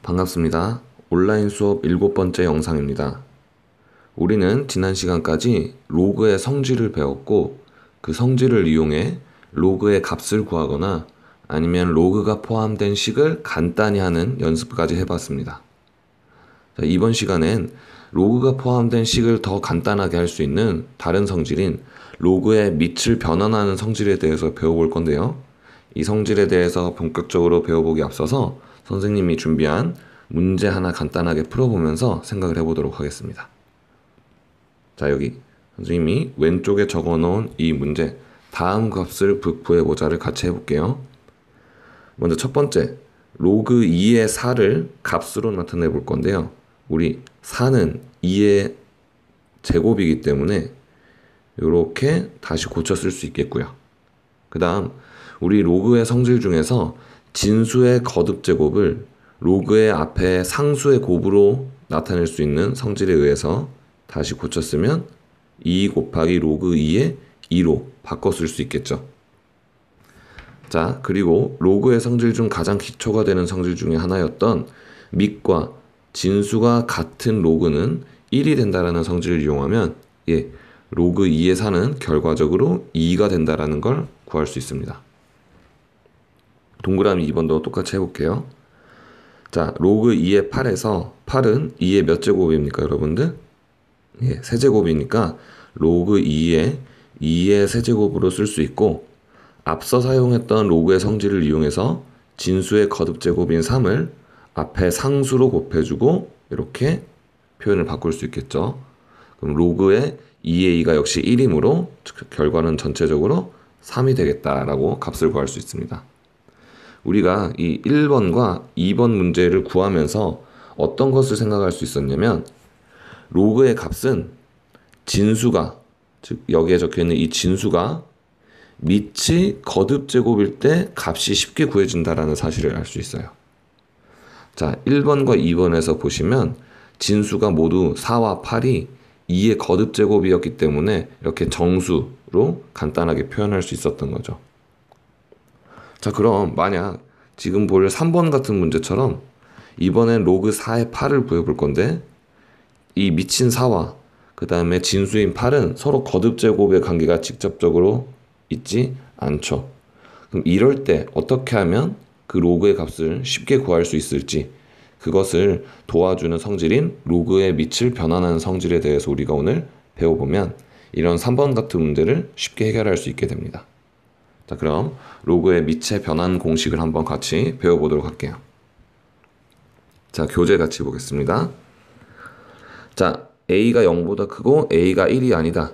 반갑습니다. 온라인 수업 7번째 영상입니다. 우리는 지난 시간까지 로그의 성질을 배웠고 그 성질을 이용해 로그의 값을 구하거나 아니면 로그가 포함된 식을 간단히 하는 연습까지 해봤습니다. 자, 이번 시간엔 로그가 포함된 식을 더 간단하게 할 수 있는 다른 성질인 로그의 밑을 변환하는 성질에 대해서 배워볼 건데요. 이 성질에 대해서 본격적으로 배워보기 앞서서 선생님이 준비한 문제 하나 간단하게 풀어보면서 생각을 해보도록 하겠습니다. 자, 여기 선생님이 왼쪽에 적어놓은 이 문제, 다음 값을 구해보자를 같이 해볼게요. 먼저 첫 번째, 로그 2의 4를 값으로 나타내 볼 건데요. 우리 4는 2의 제곱이기 때문에 이렇게 다시 고쳐 쓸 수 있겠고요. 그 다음 우리 로그의 성질 중에서 진수의 거듭제곱을 로그의 앞에 상수의 곱으로 나타낼 수 있는 성질에 의해서 다시 고쳐 쓰면 2 곱하기 로그 2의 2로 바꿔 쓸 수 있겠죠. 자, 그리고 로그의 성질 중 가장 기초가 되는 성질 중에 하나였던 밑과 진수가 같은 로그는 1이 된다라는 성질을 이용하면 로그 2의 4는 결과적으로 2가 된다라는 걸 구할 수 있습니다. 동그라미 2번도 똑같이 해볼게요. 자, 로그 2의 8에서 8은 2의 몇 제곱입니까, 여러분들? 세제곱이니까 로그 2의 세제곱으로 쓸 수 있고, 앞서 사용했던 로그의 성질을 이용해서 진수의 거듭제곱인 3을 앞에 상수로 곱해주고 이렇게 표현을 바꿀 수 있겠죠. 그럼 로그의 2의 2가 역시 1이므로 결과는 전체적으로 3이 되겠다라고 값을 구할 수 있습니다. 우리가 이 1번과 2번 문제를 구하면서 어떤 것을 생각할 수 있었냐면 로그의 값은 진수가, 즉 여기에 적혀있는 이 진수가 밑이 거듭제곱일 때 값이 쉽게 구해진다는 사실을 알 수 있어요. 자, 1번과 2번에서 보시면 진수가 모두 4와 8이 2의 거듭제곱이었기 때문에 이렇게 정수로 간단하게 표현할 수 있었던 거죠. 자, 그럼 만약 지금 볼 3번 같은 문제처럼 이번엔 로그 4의 8을 구해볼 건데 이 미친 4와 그 다음에 진수인 8은 서로 거듭제곱의 관계가 직접적으로 있지 않죠. 그럼 이럴 때 어떻게 하면 그 로그의 값을 쉽게 구할 수 있을지, 그것을 도와주는 성질인 로그의 밑을 변환하는 성질에 대해서 우리가 오늘 배워보면 이런 3번 같은 문제를 쉽게 해결할 수 있게 됩니다. 자, 그럼 로그의 밑의 변환 공식을 한번 같이 배워보도록 할게요. 자, 교재 같이 보겠습니다. 자, a가 0보다 크고 a가 1이 아니다.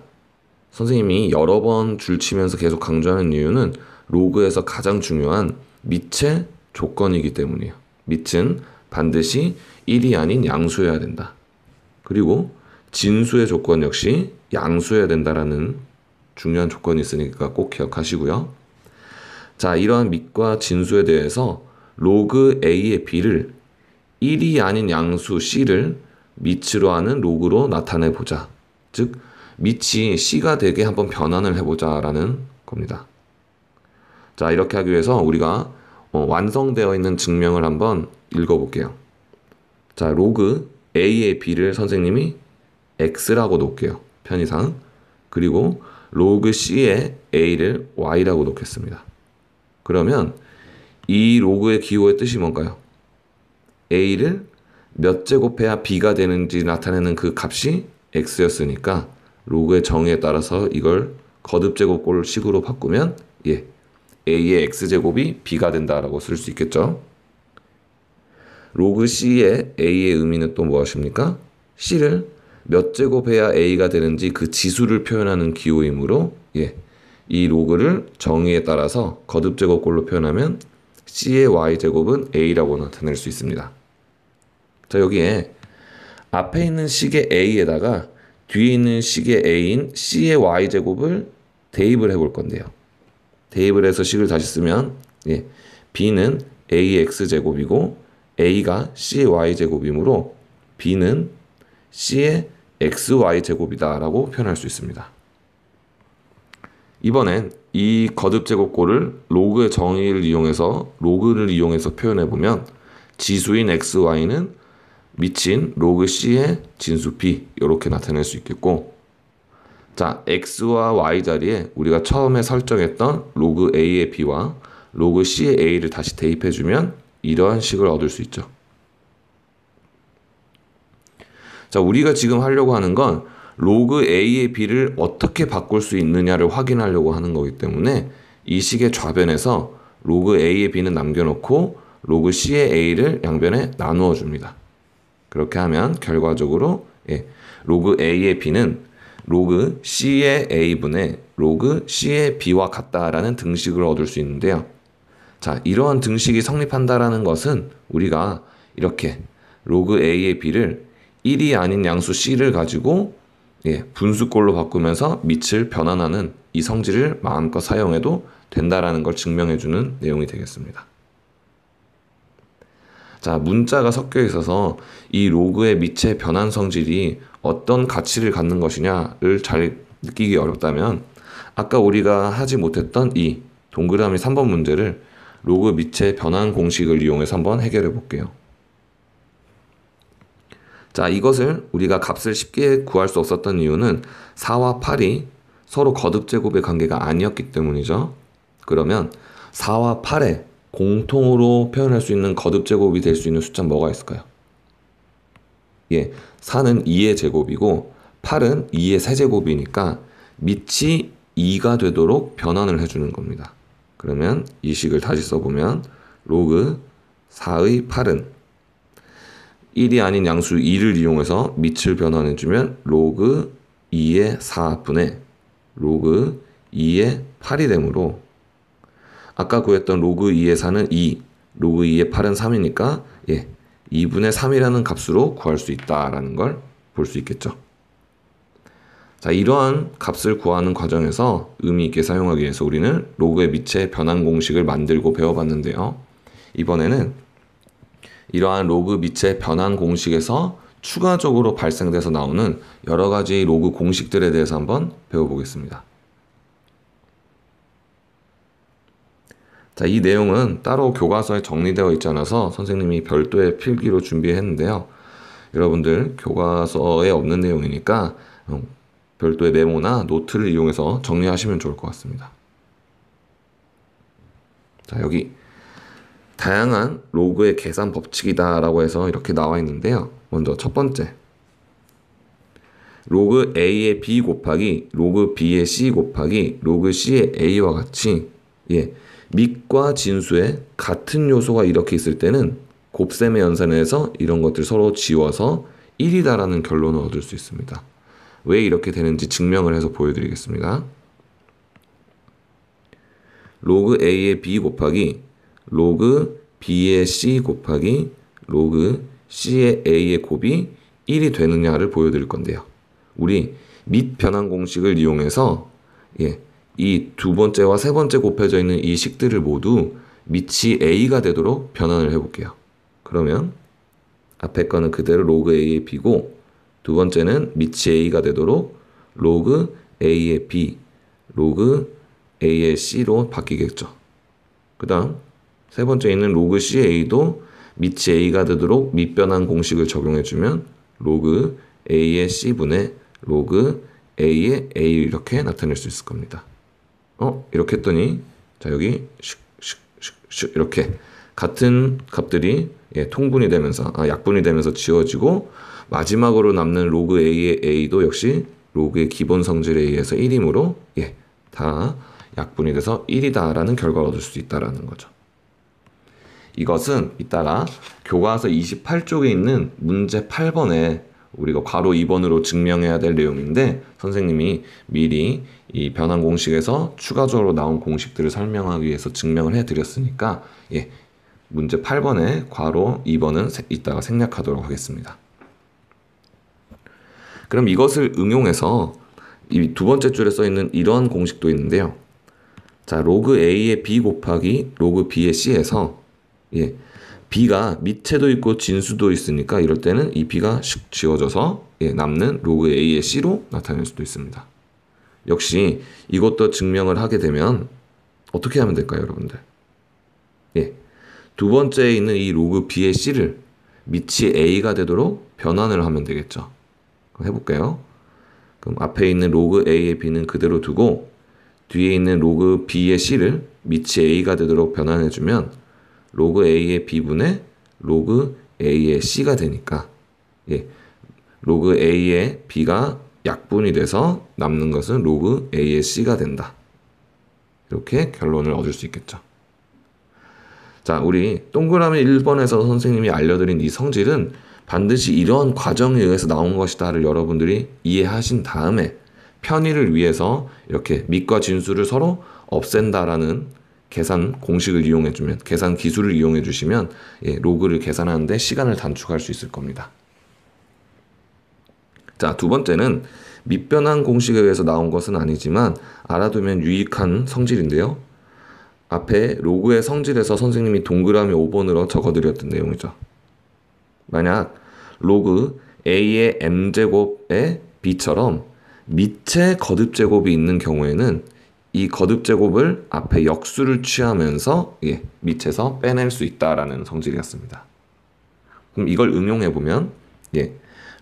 선생님이 여러 번 줄치면서 계속 강조하는 이유는 로그에서 가장 중요한 밑의 조건이기 때문이에요. 밑은 반드시 1이 아닌 양수여야 된다. 그리고 진수의 조건 역시 양수여야 된다라는 중요한 조건이 있으니까 꼭 기억하시고요. 자, 이러한 밑과 진수에 대해서 로그 a의 b를 1이 아닌 양수 c를 밑으로 하는 로그로 나타내 보자. 즉 밑이 c가 되게 한번 변환을 해보자 라는 겁니다. 자, 이렇게 하기 위해서 우리가 완성되어 있는 증명을 한번 읽어볼게요. 자, 로그 a의 b를 선생님이 x라고 놓을게요. 편의상. 그리고 로그 c의 a를 y라고 놓겠습니다. 그러면 이 로그의 기호의 뜻이 뭔가요? a를 몇 제곱해야 b가 되는지 나타내는 그 값이 x였으니까 로그의 정의에 따라서 이걸 거듭제곱꼴 식으로 바꾸면 a의 x제곱이 b가 된다라고 쓸 수 있겠죠. 로그 c의 a의 의미는 또 무엇입니까? c를 몇 제곱해야 a가 되는지 그 지수를 표현하는 기호이므로 이 로그를 정의에 따라서 거듭제곱꼴로 표현하면 c의 y제곱은 a라고 나타낼 수 있습니다. 자, 여기에 앞에 있는 식의 a에다가 뒤에 있는 식의 a인 c의 y제곱을 대입을 해볼 건데요. 대입을 해서 식을 다시 쓰면 b는 a의 x제곱이고 a가 c의 y제곱이므로 b는 c의 xy제곱이다 라고 표현할 수 있습니다. 이번엔 이 거듭제곱꼴을 로그의 정의를 이용해서 표현해보면 지수인 xy는 미친 로그 c의 진수 b 이렇게 나타낼 수 있겠고, 자 x와 y 자리에 우리가 처음에 설정했던 로그 a의 b와 로그 c의 a를 다시 대입해주면 이러한 식을 얻을 수 있죠. 자, 우리가 지금 하려고 하는 건 로그 a의 b를 어떻게 바꿀 수 있느냐를 확인하려고 하는 거기 때문에 이 식의 좌변에서 로그 a의 b는 남겨놓고 로그 c의 a를 양변에 나누어 줍니다. 그렇게 하면 결과적으로 로그 a의 b는 로그 c의 a분의 로그 c의 b와 같다라는 등식을 얻을 수 있는데요. 자, 이러한 등식이 성립한다라는 것은 우리가 이렇게 로그 a의 b를 1이 아닌 양수 c를 가지고 분수꼴로 바꾸면서 밑을 변환하는 이 성질을 마음껏 사용해도 된다라는 걸 증명해주는 내용이 되겠습니다. 자, 문자가 섞여 있어서 이 로그의 밑의 변환 성질이 어떤 가치를 갖는 것이냐를 잘 느끼기 어렵다면 아까 우리가 하지 못했던 이 동그라미 3번 문제를 로그 밑의 변환 공식을 이용해서 한번 해결해 볼게요. 자, 이것을 우리가 값을 쉽게 구할 수 없었던 이유는 4와 8이 서로 거듭제곱의 관계가 아니었기 때문이죠. 그러면 4와 8에 공통으로 표현할 수 있는 거듭제곱이 될 수 있는 숫자는 뭐가 있을까요? 4는 2의 제곱이고 8은 2의 세제곱이니까 밑이 2가 되도록 변환을 해주는 겁니다. 그러면 이 식을 다시 써보면 로그 4의 8은 1이 아닌 양수 2를 이용해서 밑을 변환해주면 로그 2의 4분의 로그 2의 8이 되므로 아까 구했던 로그 2의 4는 2, 로그 2의 8은 3이니까 2분의 3이라는 값으로 구할 수 있다라는 걸 볼 수 있겠죠. 자, 이러한 값을 구하는 과정에서 의미 있게 사용하기 위해서 우리는 로그의 밑의 변환 공식을 만들고 배워봤는데요. 이번에는 이러한 로그 밑의 변환 공식에서 추가적으로 발생돼서 나오는 여러 가지 로그 공식들에 대해서 한번 배워보겠습니다. 자, 이 내용은 따로 교과서에 정리되어 있지 않아서 선생님이 별도의 필기로 준비했는데요. 여러분들 교과서에 없는 내용이니까 별도의 메모나 노트를 이용해서 정리하시면 좋을 것 같습니다. 자, 여기 다양한 로그의 계산 법칙이다 라고 해서 이렇게 나와 있는데요. 먼저 첫 번째, 로그 a의 b 곱하기 로그 b의 c 곱하기 로그 c의 a와 같이 밑과 진수에 같은 요소가 이렇게 있을 때는 곱셈의 연산에서 이런 것들 서로 지워서 1이다라는 결론을 얻을 수 있습니다. 왜 이렇게 되는지 증명을 해서 보여드리겠습니다. 로그 a의 b 곱하기 로그 b의 c 곱하기 로그 c의 a의 곱이 1이 되느냐를 보여드릴 건데요. 우리 밑 변환 공식을 이용해서 이 두 번째와 세 번째 곱해져 있는 이 식들을 모두 밑이 a가 되도록 변환을 해볼게요. 그러면 앞에 거는 그대로 로그 a의 b고 두 번째는 밑이 a가 되도록 로그 a의 b, 로그 a의 c로 바뀌겠죠. 그 다음 세 번째 있는 로그 c의 a도 밑이 a가 되도록 밑변환 공식을 적용해주면 로그 a의 c분의 로그 a의 a 이렇게 나타낼 수 있을 겁니다. 이렇게 했더니 자, 여기 슉슉슉슉 이렇게 같은 값들이 통분이 되면서 약분이 되면서 지워지고 마지막으로 남는 로그 a의 a도 역시 로그의 기본 성질에 의해서 1이므로 다 약분이 돼서 1이다라는 결과를 얻을 수 있다라는 거죠. 이것은 이따가 교과서 28쪽에 있는 문제 8번에 우리가 괄호 2번으로 증명해야 될 내용인데 선생님이 미리 이 변환 공식에서 추가적으로 나온 공식들을 설명하기 위해서 증명을 해드렸으니까 문제 8번에 괄호 2번은 이따가 생략하도록 하겠습니다. 그럼 이것을 응용해서 이 두 번째 줄에 써 있는 이러한 공식도 있는데요. 자, 로그 a의 b 곱하기 로그 b의 c에서 b가 밑에도 있고 진수도 있으니까 이럴 때는 이 b가 슉 지워져서 남는 로그 a의 c로 나타낼 수도 있습니다. 역시 이것도 증명을 하게 되면 어떻게 하면 될까요, 여러분들? 두 번째에 있는 이 로그 b의 c를 밑이 a가 되도록 변환을 하면 되겠죠. 해볼게요. 그럼 앞에 있는 로그 a의 b는 그대로 두고 뒤에 있는 로그 b의 c를 밑이 a가 되도록 변환해주면 로그 a의 b분의 로그 a의 c가 되니까 로그 a의 b가 약분이 돼서 남는 것은 로그 a의 c가 된다. 이렇게 결론을 얻을 수 있겠죠. 자, 우리 동그라미 1번에서 선생님이 알려드린 이 성질은 반드시 이런 과정에 의해서 나온 것이다를 여러분들이 이해하신 다음에 편의를 위해서 이렇게 밑과 진수를 서로 없앤다라는 계산 공식을 이용해주면, 계산 기술을 이용해주시면 로그를 계산하는데 시간을 단축할 수 있을 겁니다. 자, 두 번째는 밑변환 공식에 의해서 나온 것은 아니지만 알아두면 유익한 성질인데요. 앞에 로그의 성질에서 선생님이 동그라미 5번으로 적어드렸던 내용이죠. 만약 로그 a의 m제곱의 b처럼 밑에 거듭제곱이 있는 경우에는 이 거듭제곱을 앞에 역수를 취하면서 밑에서 빼낼 수 있다라는 성질이었습니다. 그럼 이걸 응용해보면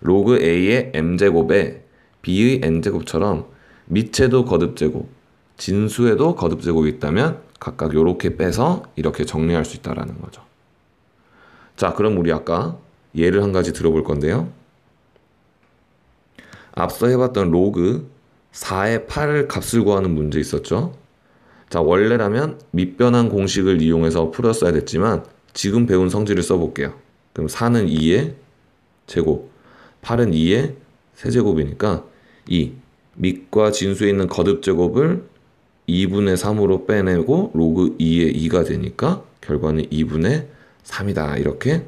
로그 a의 m제곱에 b의 n제곱처럼 밑에도 거듭제곱, 진수에도 거듭제곱이 있다면 각각 이렇게 빼서 이렇게 정리할 수 있다는 거죠. 자, 그럼 우리 아까 예를 한 가지 들어볼 건데요. 앞서 해봤던 로그 4의 8을 값을 구하는 문제 있었죠. 자, 원래라면 밑변환 공식을 이용해서 풀었어야 됐지만 지금 배운 성질을 써볼게요. 그럼 4는 2의 제곱, 8은 2의 세제곱이니까 이 밑과 진수에 있는 거듭제곱을 2분의 3으로 빼내고 로그 2의 2가 되니까 결과는 2분의 3이다. 이렇게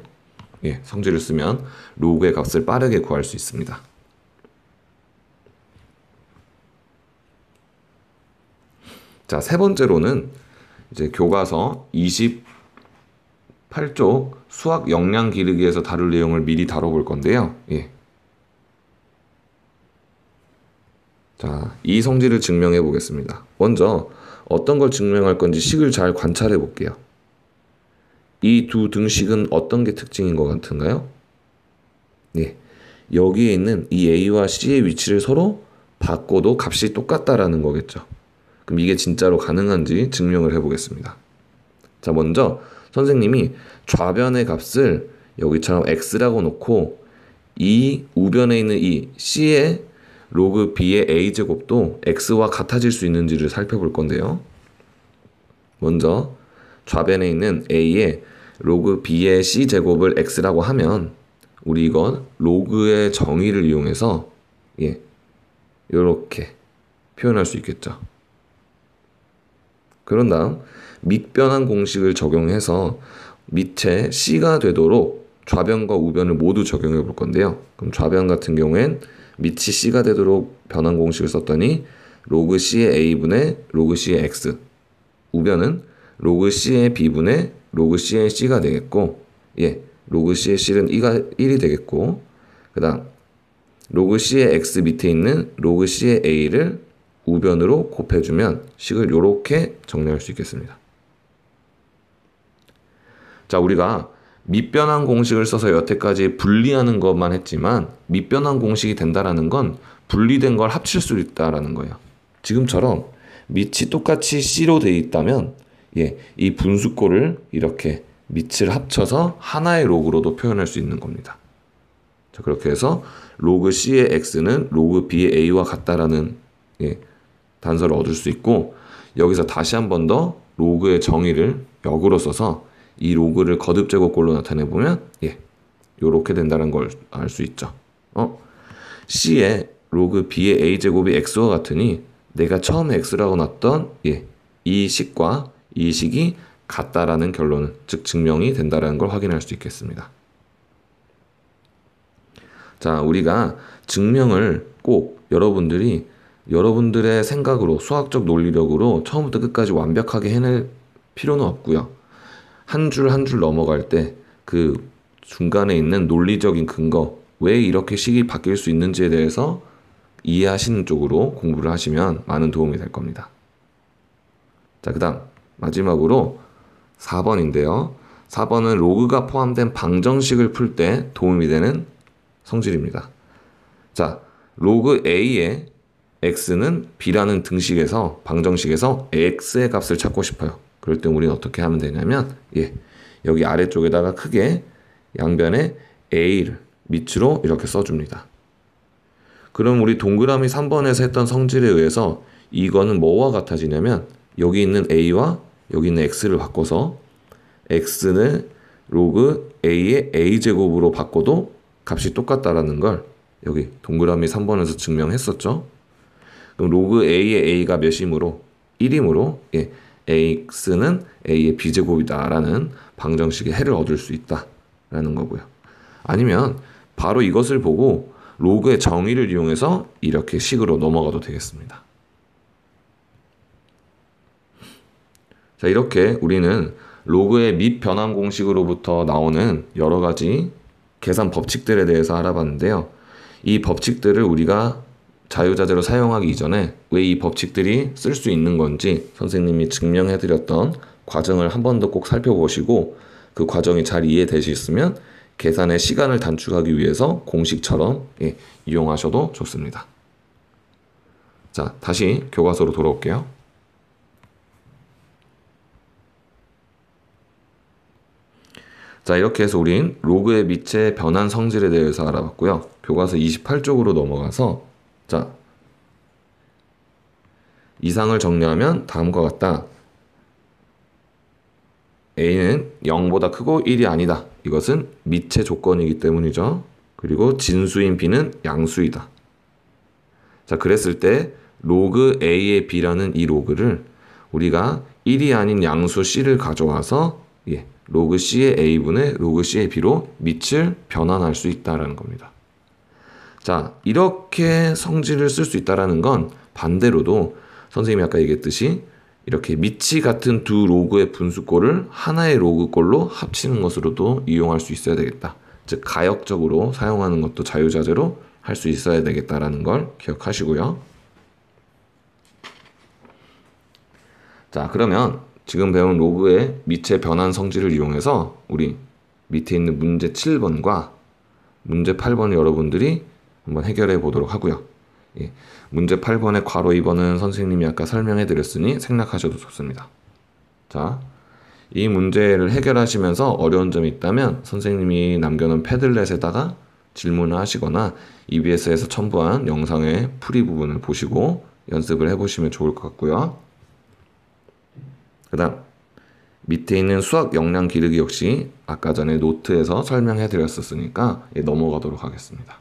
성질을 쓰면 로그의 값을 빠르게 구할 수 있습니다. 자, 세 번째로는 이제 교과서 28쪽 수학 역량 기르기에서 다룰 내용을 미리 다뤄볼 건데요. 자, 이 성질을 증명해 보겠습니다. 먼저 어떤 걸 증명할 건지 식을 잘 관찰해 볼게요. 이 두 등식은 어떤 게 특징인 것 같은가요? 여기에 있는 이 a와 c의 위치를 서로 바꿔도 값이 똑같다라는 거겠죠. 그럼 이게 진짜로 가능한지 증명을 해보겠습니다. 자, 먼저 선생님이 좌변의 값을 여기처럼 x라고 놓고 이 우변에 있는 이 c의 로그 b의 a제곱도 x와 같아질 수 있는지를 살펴볼 건데요. 먼저 좌변에 있는 a의 로그 b의 c제곱을 x라고 하면 우리 이건 로그의 정의를 이용해서 이렇게 표현할 수 있겠죠. 그런 다음 밑변환 공식을 적용해서 밑에 c가 되도록 좌변과 우변을 모두 적용해 볼 건데요. 그럼 좌변 같은 경우엔 밑이 c가 되도록 변환 공식을 썼더니 로그 c의 a분의 로그 c의 x, 우변은 로그 c의 b분의 로그 c의 c가 되겠고 로그 c의 c는 1이 되겠고 그 다음 로그 c의 x 밑에 있는 로그 c의 a를 우변으로 곱해주면 식을 이렇게 정리할 수 있겠습니다. 자, 우리가 밑변환 공식을 써서 여태까지 분리하는 것만 했지만 밑변환 공식이 된다라는 건 분리된 걸 합칠 수 있다라는 거예요. 지금처럼 밑이 똑같이 c로 되어 있다면 이 분수꼴을 이렇게 밑을 합쳐서 하나의 로그로도 표현할 수 있는 겁니다. 자, 그렇게 해서 로그 c의 x는 로그 b의 a와 같다라는 단서를 얻을 수 있고 여기서 다시 한 번 더 로그의 정의를 역으로 써서 이 로그를 거듭제곱꼴로 나타내보면 이렇게 된다는 걸 알 수 있죠. c의 로그 b의 a제곱이 x와 같으니 내가 처음에 x라고 놨던 이 식과 이 식이 같다라는 결론은 즉 증명이 된다는 걸 확인할 수 있겠습니다. 자, 우리가 증명을 꼭 여러분들의 생각으로 수학적 논리력으로 처음부터 끝까지 완벽하게 해낼 필요는 없고요. 한 줄 한 줄 넘어갈 때 그 중간에 있는 논리적인 근거, 왜 이렇게 식이 바뀔 수 있는지에 대해서 이해하시는 쪽으로 공부를 하시면 많은 도움이 될 겁니다. 자, 그 다음 마지막으로 4번인데요. 4번은 로그가 포함된 방정식을 풀 때 도움이 되는 성질입니다. 자, 로그 a의 x는 b라는 등식에서 방정식에서 x의 값을 찾고 싶어요. 그럴 때 우리는 어떻게 하면 되냐면 여기 아래쪽에다가 크게 양변에 a를 밑으로 이렇게 써줍니다. 그럼 우리 동그라미 3번에서 했던 성질에 의해서 이거는 뭐와 같아지냐면 여기 있는 a와 여기 있는 x를 바꿔서 x는 로그 a의 a제곱으로 바꿔도 값이 똑같다라는 걸 여기 동그라미 3번에서 증명했었죠. 그럼 로그 a의 a가 몇이므로 1이므로 ax는 a의 b제곱이다라는 방정식의 해를 얻을 수 있다라는 거고요. 아니면 바로 이것을 보고 로그의 정의를 이용해서 이렇게 식으로 넘어가도 되겠습니다. 자, 이렇게 우리는 로그의 밑변환 공식으로부터 나오는 여러 가지 계산 법칙들에 대해서 알아봤는데요. 이 법칙들을 우리가 자유자재로 사용하기 이전에 왜 이 법칙들이 쓸 수 있는 건지 선생님이 증명해드렸던 과정을 한 번 더 꼭 살펴보시고 그 과정이 잘 이해되셨으면 계산의 시간을 단축하기 위해서 공식처럼 이용하셔도 좋습니다. 자, 다시 교과서로 돌아올게요. 자, 이렇게 해서 우린 로그의 밑의 변환 성질에 대해서 알아봤고요. 교과서 28쪽으로 넘어가서 자, 이상을 정리하면 다음과 같다. a는 0보다 크고 1이 아니다. 이것은 밑의 조건이기 때문이죠. 그리고 진수인 b는 양수이다. 자, 그랬을 때 로그 a의 b라는 이 로그를 우리가 1이 아닌 양수 c를 가져와서 로그 c의 a분의 로그 c의 b로 밑을 변환할 수 있다는 겁니다. 자, 이렇게 성질을 쓸 수 있다는 건 반대로도 선생님이 아까 얘기했듯이 이렇게 밑이 같은 두 로그의 분수꼴을 하나의 로그꼴로 합치는 것으로도 이용할 수 있어야 되겠다. 즉 가역적으로 사용하는 것도 자유자재로 할 수 있어야 되겠다라는 걸 기억하시고요. 자, 그러면 지금 배운 로그의 밑의 변환 성질을 이용해서 우리 밑에 있는 문제 7번과 문제 8번을 여러분들이 한번 해결해 보도록 하고요. 문제 8번의 괄호 2번은 선생님이 아까 설명해 드렸으니 생략하셔도 좋습니다. 자, 이 문제를 해결하시면서 어려운 점이 있다면 선생님이 남겨놓은 패들렛에다가 질문을 하시거나 EBS에서 첨부한 영상의 풀이 부분을 보시고 연습을 해보시면 좋을 것 같고요. 그 다음 밑에 있는 수학 역량 기르기 역시 아까 전에 노트에서 설명해 드렸었으니까 넘어가도록 하겠습니다.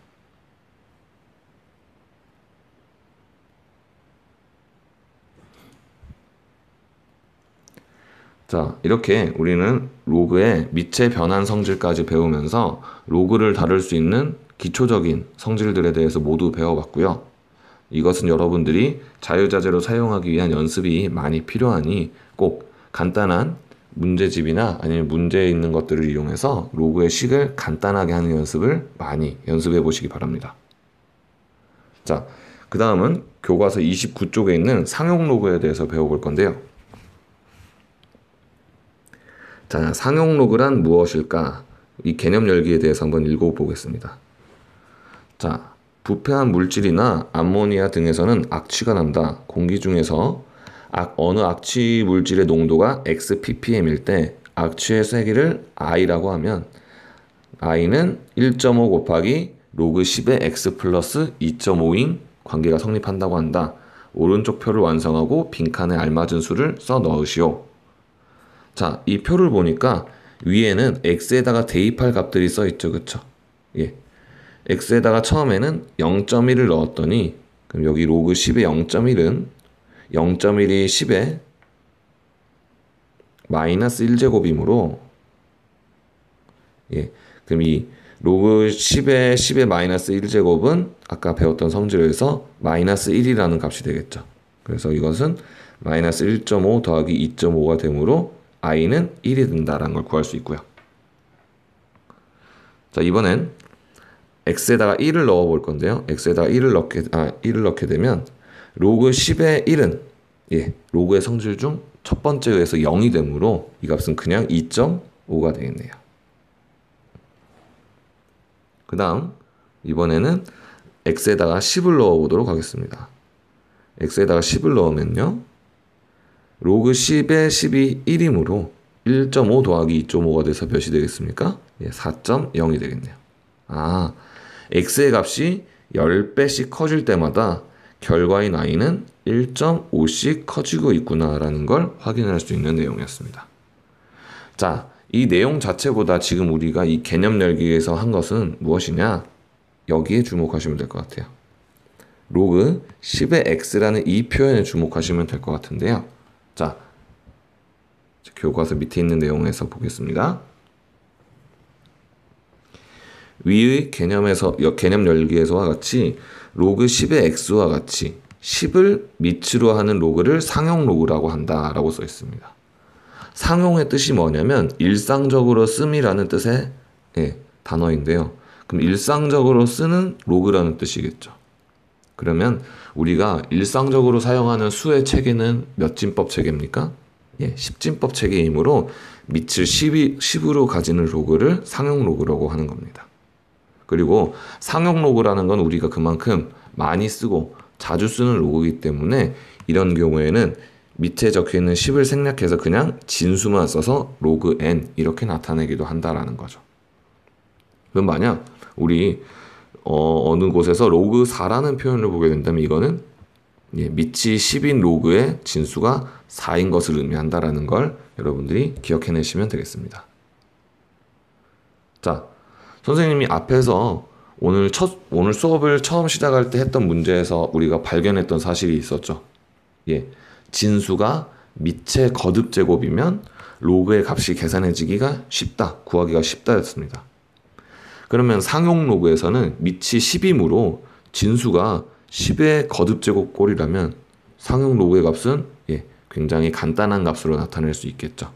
자, 이렇게 우리는 로그의 밑의 변환 성질까지 배우면서 로그를 다룰 수 있는 기초적인 성질들에 대해서 모두 배워봤고요. 이것은 여러분들이 자유자재로 사용하기 위한 연습이 많이 필요하니 꼭 간단한 문제집이나 아니면 문제에 있는 것들을 이용해서 로그의 식을 간단하게 하는 연습을 많이 연습해 보시기 바랍니다. 자, 그 다음은 교과서 29쪽에 있는 상용 로그에 대해서 배워볼 건데요. 자, 상용 로그란 무엇일까? 이 개념 열기에 대해서 한번 읽어보겠습니다. 자, 부패한 물질이나 암모니아 등에서는 악취가 난다. 공기 중에서 어느 악취 물질의 농도가 xppm일 때 악취의 세기를 i라고 하면 i는 1.5 곱하기 로그 10의 x 플러스 2.5인 관계가 성립한다고 한다. 오른쪽 표를 완성하고 빈칸에 알맞은 수를 써 넣으시오. 자, 이 표를 보니까 위에는 x에다가 대입할 값들이 써 있죠. 그쵸? x에다가 처음에는 0.1을 넣었더니 그럼 여기 로그 10의 0.1은 0.1이 10의 마이너스 1제곱이므로 그럼 이 로그 10의 마이너스 1제곱은 아까 배웠던 성질에서 마이너스 1이라는 값이 되겠죠. 그래서 이것은 마이너스 1.5 더하기 2.5가 되므로 i는 1이 된다라는 걸 구할 수 있고요. 자, 이번엔 x에다가 1을 넣어 볼 건데요. x에다가 1을 넣게 되면 로그 10의 1은 로그의 성질 중 첫 번째에서 0이 되므로 이 값은 그냥 2.5 5가 되겠네요. 그 다음 이번에는 x에다가 10을 넣어보도록 하겠습니다. x에다가 10을 넣으면요. 로그 10에 10이 1이므로 1.5 더하기 2.5가 돼서 몇이 되겠습니까? 4.0이 되겠네요. x의 값이 10배씩 커질 때마다 결과인 y는 1.5씩 커지고 있구나라는 걸 확인할 수 있는 내용이었습니다. 자, 이 내용 자체보다 지금 우리가 이 개념 열기에서 한 것은 무엇이냐? 여기에 주목하시면 될 것 같아요. 로그 10의 x라는 이 표현에 주목하시면 될 것 같은데요. 자, 교과서 밑에 있는 내용에서 보겠습니다. 위의 개념 열기에서와 같이 로그 10의 x와 같이 10을 밑으로 하는 로그를 상용 로그라고 한다라고 써 있습니다. 상용의 뜻이 뭐냐면 일상적으로 씀이라는 뜻의 단어인데요. 그럼 일상적으로 쓰는 로그라는 뜻이겠죠. 그러면 우리가 일상적으로 사용하는 수의 체계는 몇 진법 체계입니까? 10진법 체계이므로 밑을 10으로 가지는 로그를 상용 로그라고 하는 겁니다. 그리고 상용 로그라는 건 우리가 그만큼 많이 쓰고 자주 쓰는 로그이기 때문에 이런 경우에는 밑에 적혀있는 10을 생략해서 그냥 진수만 써서 로그 n 이렇게 나타내기도 한다라는 거죠. 그럼 만약 우리 어느 곳에서 로그 4라는 표현을 보게 된다면 이거는 밑이 10인 로그의 진수가 4인 것을 의미한다라는 걸 여러분들이 기억해내시면 되겠습니다. 자, 선생님이 앞에서 오늘 수업을 처음 시작할 때 했던 문제에서 우리가 발견했던 사실이 있었죠. 진수가 밑의 거듭 제곱이면 로그의 값이 계산해지기가 쉽다, 구하기가 쉽다였습니다. 그러면 상용 로그에서는 밑이 10이므로 진수가 10의 거듭 제곱 꼴이라면 상용 로그의 값은 굉장히 간단한 값으로 나타낼 수 있겠죠.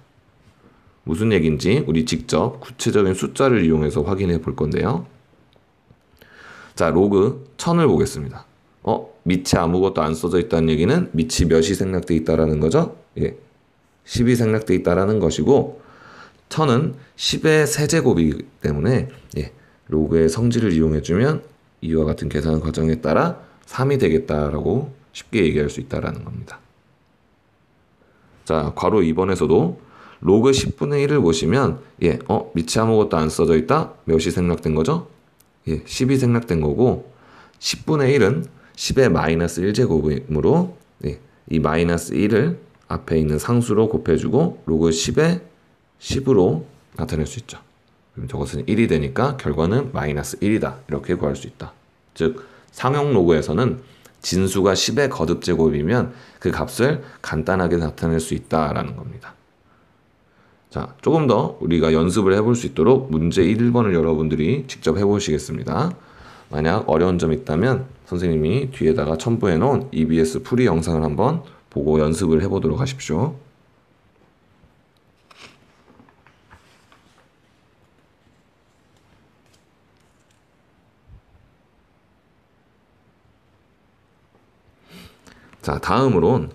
무슨 얘기인지 우리 직접 구체적인 숫자를 이용해서 확인해 볼 건데요. 자, 로그 1000을 보겠습니다. 밑에 아무것도 안 써져 있다는 얘기는 밑이 몇이 생략되어 있다라는 거죠? 10이 생략되어 있다라는 것이고 1000은 10의 세제곱이기 때문에 로그의 성질을 이용해주면 이와 같은 계산 과정에 따라 3이 되겠다라고 쉽게 얘기할 수 있다라는 겁니다. 자, 괄호 2번에서도 로그 10분의 1을 보시면 밑이 아무것도 안 써져 있다? 몇이 생략된 거죠? 10이 생략된 거고 10분의 1은 10의 마이너스 1제곱이므로 이 마이너스 1을 앞에 있는 상수로 곱해주고 로그 10의 10으로 나타낼 수 있죠. 그럼 저것은 1이 되니까 결과는 마이너스 1이다. 이렇게 구할 수 있다. 즉 상용 로그에서는 진수가 10의 거듭 제곱이면 그 값을 간단하게 나타낼 수 있다라는 겁니다. 자, 조금 더 우리가 연습을 해볼 수 있도록 문제 1번을 여러분들이 직접 해보시겠습니다. 만약 어려운 점이 있다면 선생님이 뒤에다가 첨부해 놓은 EBS 풀이 영상을 한번 보고 연습을 해보도록 하십시오. 자, 다음으론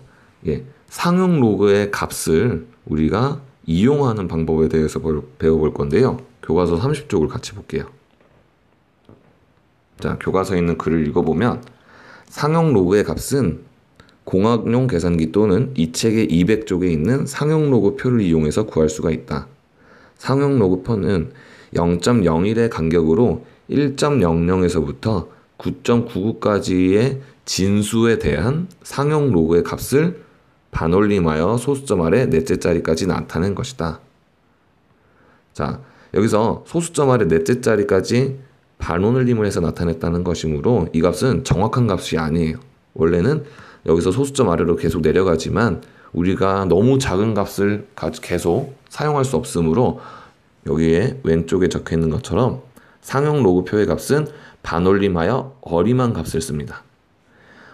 상용 로그의 값을 우리가 이용하는 방법에 대해서 배워볼 건데요. 교과서 30쪽을 같이 볼게요. 자, 교과서에 있는 글을 읽어보면 상용 로그의 값은 공학용 계산기 또는 이 책의 200쪽에 있는 상용 로그 표를 이용해서 구할 수가 있다. 상용 로그 표는 0.01의 간격으로 1.00에서부터 9.99까지의 진수에 대한 상용 로그의 값을 반올림하여 소수점 아래 넷째 자리까지 나타낸 것이다. 자, 여기서 소수점 아래 넷째 자리까지 반올림을 해서 나타냈다는 것이므로 이 값은 정확한 값이 아니에요. 원래는 여기서 소수점 아래로 계속 내려가지만 우리가 너무 작은 값을 계속 사용할 수 없으므로 여기에 왼쪽에 적혀 있는 것처럼 상용 로그 표의 값은 반올림하여 어림한 값을 씁니다.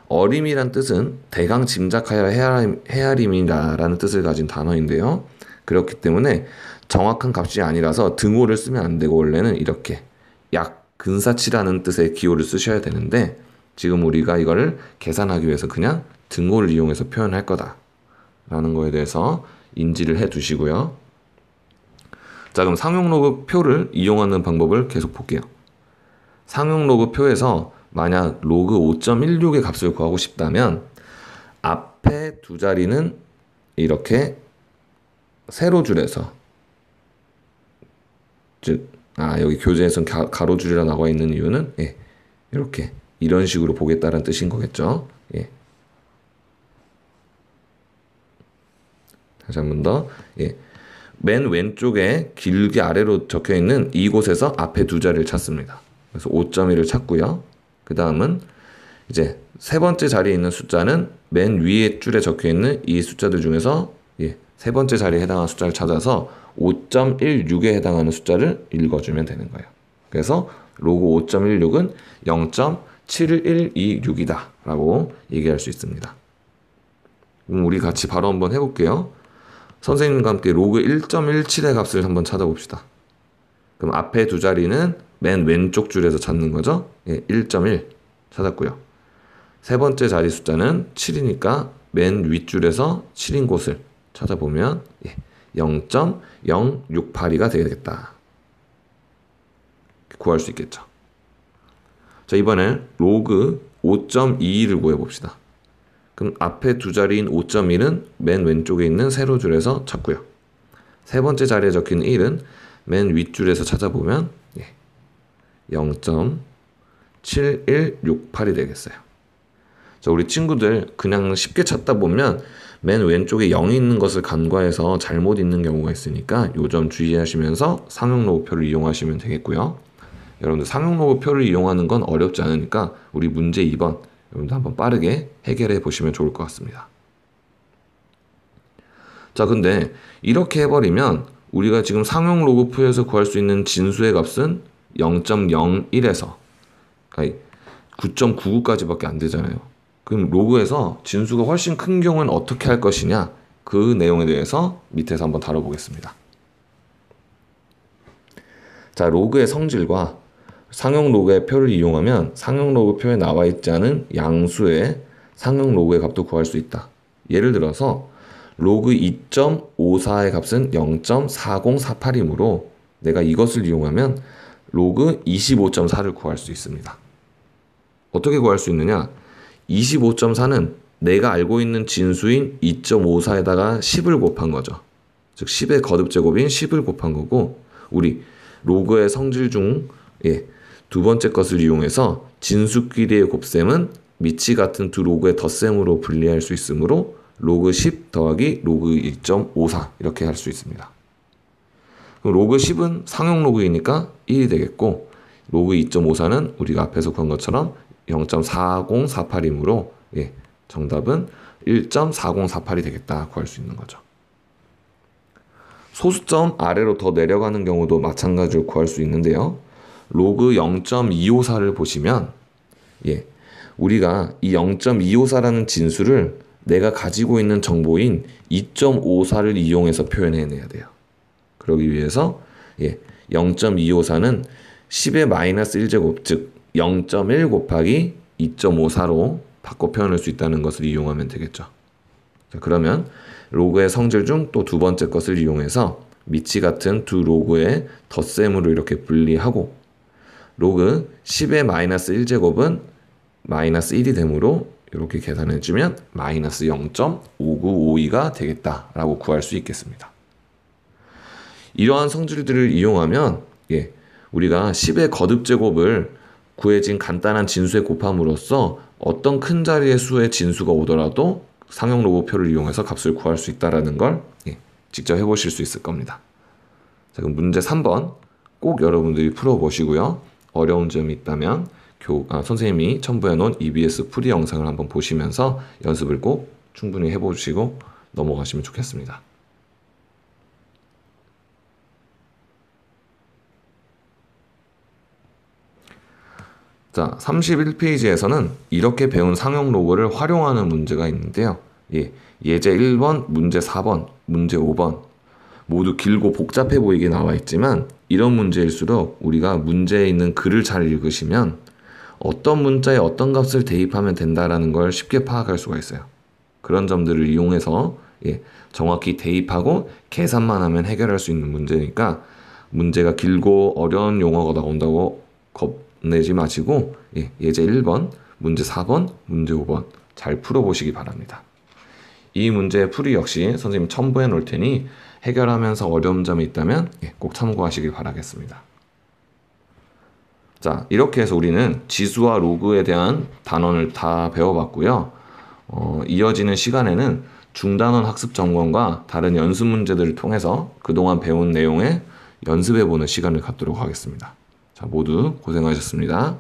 어림이란 뜻은 대강 짐작하여 헤아림이라는 뜻을 가진 단어인데요. 그렇기 때문에 정확한 값이 아니라서 등호를 쓰면 안 되고 원래는 이렇게 약 근사치라는 뜻의 기호를 쓰셔야 되는데 지금 우리가 이거를 계산하기 위해서 그냥 등호를 이용해서 표현할 거다 라는 거에 대해서 인지를 해 두시고요. 자, 그럼 상용 로그 표를 이용하는 방법을 계속 볼게요. 상용 로그 표에서 만약 로그 5.16의 값을 구하고 싶다면 앞에 두 자리는 이렇게 세로줄에서, 즉 여기 교재에서는 가로줄이라 나와 있는 이유는 이렇게 이런 식으로 보겠다는 뜻인 거겠죠. 다시 한 번 더. 맨 왼쪽에 길게 아래로 적혀 있는 이곳에서 앞에 두 자리를 찾습니다. 그래서 5.1을 찾고요. 그 다음은 이제 세 번째 자리에 있는 숫자는 맨 위에 줄에 적혀 있는 이 숫자들 중에서 세 번째 자리에 해당하는 숫자를 찾아서 5.16에 해당하는 숫자를 읽어주면 되는 거예요. 그래서 로그 5.16은 0.7126이다 라고 얘기할 수 있습니다. 그럼 우리 같이 바로 한번 해볼게요. 선생님과 함께 로그 1.17의 값을 한번 찾아봅시다. 그럼 앞에 두 자리는 맨 왼쪽 줄에서 찾는 거죠. 1.1 찾았고요. 세 번째 자리 숫자는 7이니까 맨 윗줄에서 7인 곳을 찾아보면 0.0682가 되겠다. 구할 수 있겠죠. 자, 이번엔 로그 5.22를 구해봅시다. 그럼 앞에 두 자리인 5.1은 맨 왼쪽에 있는 세로줄에서 찾고요. 세 번째 자리에 적힌 1은 맨 윗줄에서 찾아보면 0.7168이 되겠어요. 자, 우리 친구들 그냥 쉽게 찾다 보면 맨 왼쪽에 0이 있는 것을 간과해서 잘못 있는 경우가 있으니까 요 점 주의하시면서 상용 로그표를 이용하시면 되겠고요. 여러분들 상용 로그표를 이용하는 건 어렵지 않으니까 우리 문제 2번 여러분들 한번 빠르게 해결해 보시면 좋을 것 같습니다. 자, 근데 이렇게 해버리면 우리가 지금 상용 로그표에서 구할 수 있는 진수의 값은 0.01에서 9.99까지밖에 안 되잖아요. 그럼 로그에서 진수가 훨씬 큰 경우는 어떻게 할 것이냐, 그 내용에 대해서 밑에서 한번 다뤄보겠습니다. 자, 로그의 성질과 상용 로그의 표를 이용하면 상용 로그 표에 나와 있지 않은 양수의 상용 로그의 값도 구할 수 있다. 예를 들어서 로그 2.54의 값은 0.4048이므로 내가 이것을 이용하면 로그 25.4를 구할 수 있습니다. 어떻게 구할 수 있느냐? 25.4는 내가 알고 있는 진수인 2.54에다가 10을 곱한 거죠. 즉 10의 거듭제곱인 10을 곱한 거고, 우리 로그의 성질 중 두 번째 것을 이용해서 진수끼리의 곱셈은 밑이 같은 두 로그의 덧셈으로 분리할 수 있으므로 로그 10 더하기 로그 2.54 이렇게 할 수 있습니다. 그럼 로그 10은 상용 로그이니까 1이 되겠고, 로그 2.54는 우리가 앞에서 구한 것처럼 0.4048이므로 정답은 1.4048이 되겠다 구할 수 있는 거죠. 소수점 아래로 더 내려가는 경우도 마찬가지로 구할 수 있는데요. 로그 0.254를 보시면 우리가 이 0.254라는 진수를 내가 가지고 있는 정보인 2.54를 이용해서 표현해내야 돼요. 그러기 위해서 0.254는 10의 마이너스 1제곱, 즉 0.1 곱하기 2.54로 바꿔 표현할 수 있다는 것을 이용하면 되겠죠. 자, 그러면 로그의 성질 중 또 두 번째 것을 이용해서 밑이 같은 두 로그의 덧셈으로 이렇게 분리하고, 로그 10의 마이너스 1제곱은 마이너스 1이 되므로 이렇게 계산해주면 마이너스 0.5952가 되겠다라고 구할 수 있겠습니다. 이러한 성질들을 이용하면 우리가 10의 거듭제곱을 구해진 간단한 진수에 곱함으로써 어떤 큰 자리의 수의 진수가 오더라도 상용 로그표를 이용해서 값을 구할 수 있다는 걸 직접 해보실 수 있을 겁니다. 자, 그럼 문제 3번 꼭 여러분들이 풀어보시고요. 어려운 점이 있다면 선생님이 첨부해 놓은 EBS 풀이 영상을 한번 보시면서 연습을 꼭 충분히 해보시고 넘어가시면 좋겠습니다. 자, 31페이지에서는 이렇게 배운 상용 로그를 활용하는 문제가 있는데요. 예제 1번, 문제 4번, 문제 5번 모두 길고 복잡해 보이게 나와 있지만, 이런 문제일수록 우리가 문제에 있는 글을 잘 읽으시면 어떤 문자에 어떤 값을 대입하면 된다라는 걸 쉽게 파악할 수가 있어요. 그런 점들을 이용해서 정확히 대입하고 계산만 하면 해결할 수 있는 문제니까 문제가 길고 어려운 용어가 나온다고 겁내지 마시고 예제 1번, 문제 4번, 문제 5번 잘 풀어보시기 바랍니다. 이 문제의 풀이 역시 선생님 첨부해 놓을 테니 해결하면서 어려운 점이 있다면 꼭 참고하시길 바라겠습니다. 자, 이렇게 해서 우리는 지수와 로그에 대한 단원을 다 배워봤고요. 이어지는 시간에는 중단원 학습 점검과 다른 연습 문제들을 통해서 그동안 배운 내용에 연습해보는 시간을 갖도록 하겠습니다. 자, 모두 고생하셨습니다.